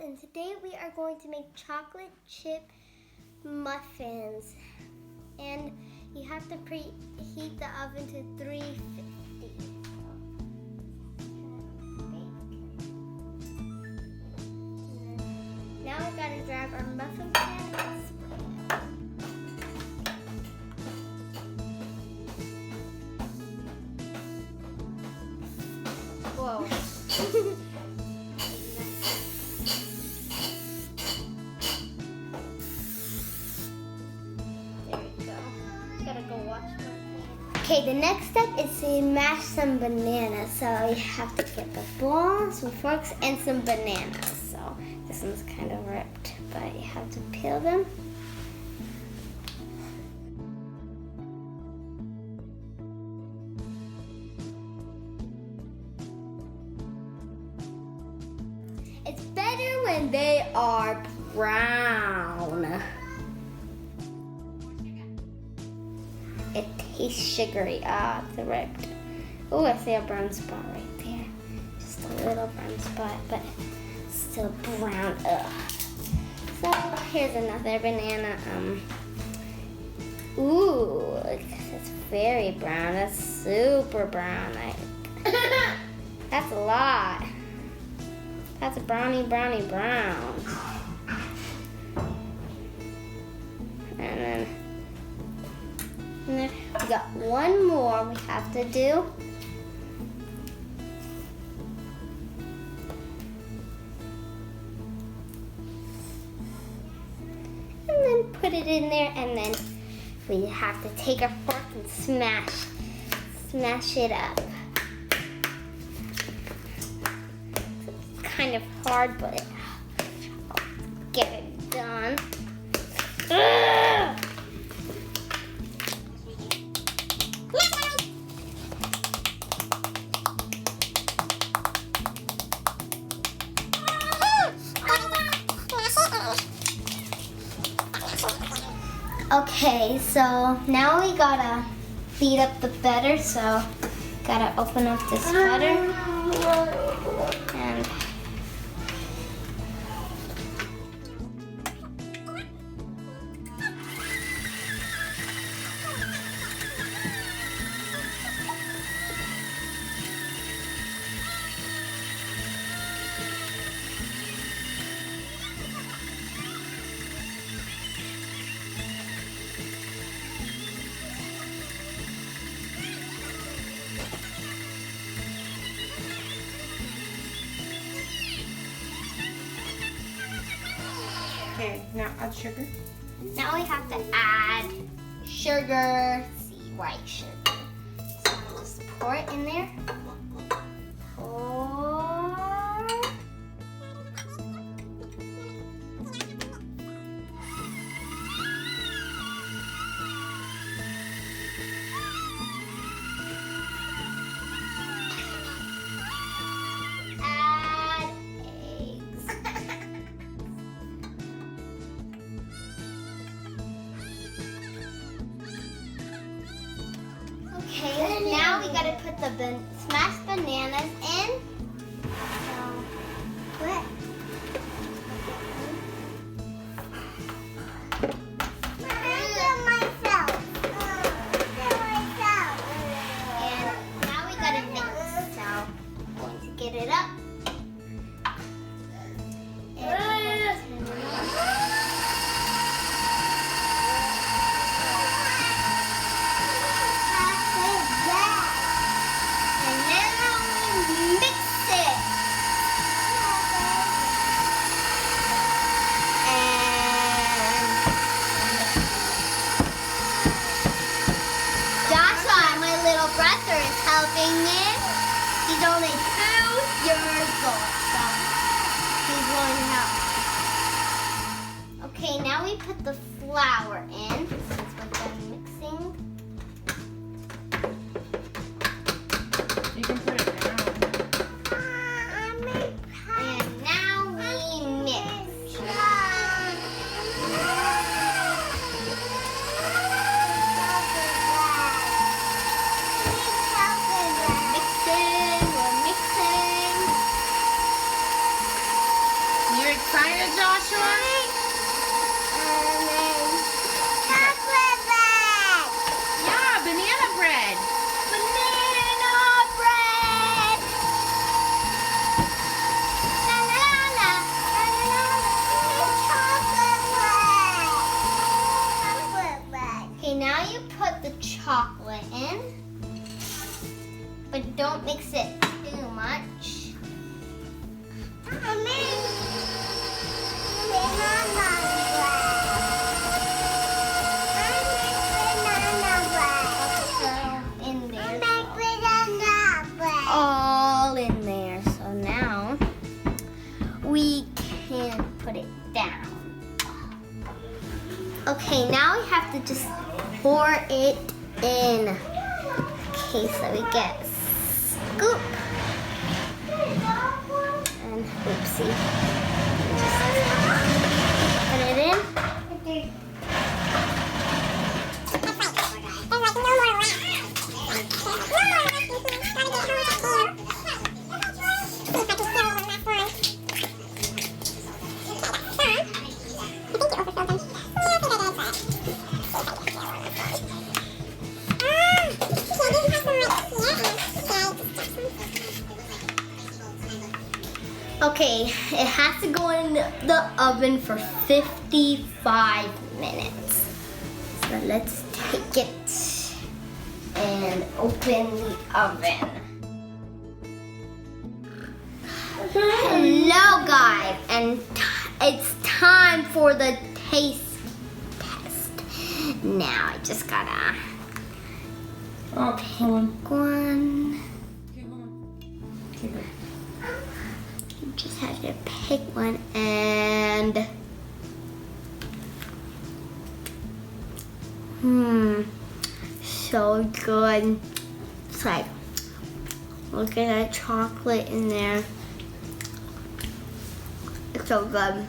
and today we are going to make chocolate chip muffins. And you have to preheat the oven to 350. Now we gotta grab our muffin pan and spray it. Whoa. Okay, the next step is to mash some bananas. So you have to get the bowl, some forks, and some bananas. So this one's kind of ripped, but you have to peel them. It's better when they are brown. It tastes sugary. Ah, it's ripped. Oh, I see a brown spot right there. Just a little brown spot, but still brown. Ugh. So here's another banana. Ooh, it's very brown. That's super brown. That's a lot. That's a brownie brown. And then we got one more we have to do. And then put it in there, and then we have to take a fork and smash it up. It's kind of hard, but I'll get it done. Ugh! Okay, so now we gotta beat up the butter, so gotta open up this butter and Okay, now add sugar. now we have to add sugar, white sugar. So I'll just pour it in there. Pour. Add eggs. Okay, now we gotta put the smashed bananas in. What? And now we gotta mix. So I'm going to get it up. Brother is helping me. He's only 2 years old, so he's willing to help. Okay, now we put the flour in since we're done mixing. You can put it down. And now we mix. You're excited, Joshua? Chocolate bread. Yeah, banana bread. Banana bread. La la la la. Chocolate bread. Okay, now you put the chocolate in, but don't mix it too much. All in there. So now we can put it down. Okay, now we have to just pour it in. Okay, so we get scoop. And oopsie. Just put it in. Okay, it has to go in the oven for 55 minutes. So let's take it and open the oven. Hello guys, and it's time for the taste test. Now I just gotta Oh, hold on. pick one. Okay, hold on. Okay, go. You just have to pick one and so good. It's like, look at that chocolate in there. It's so good.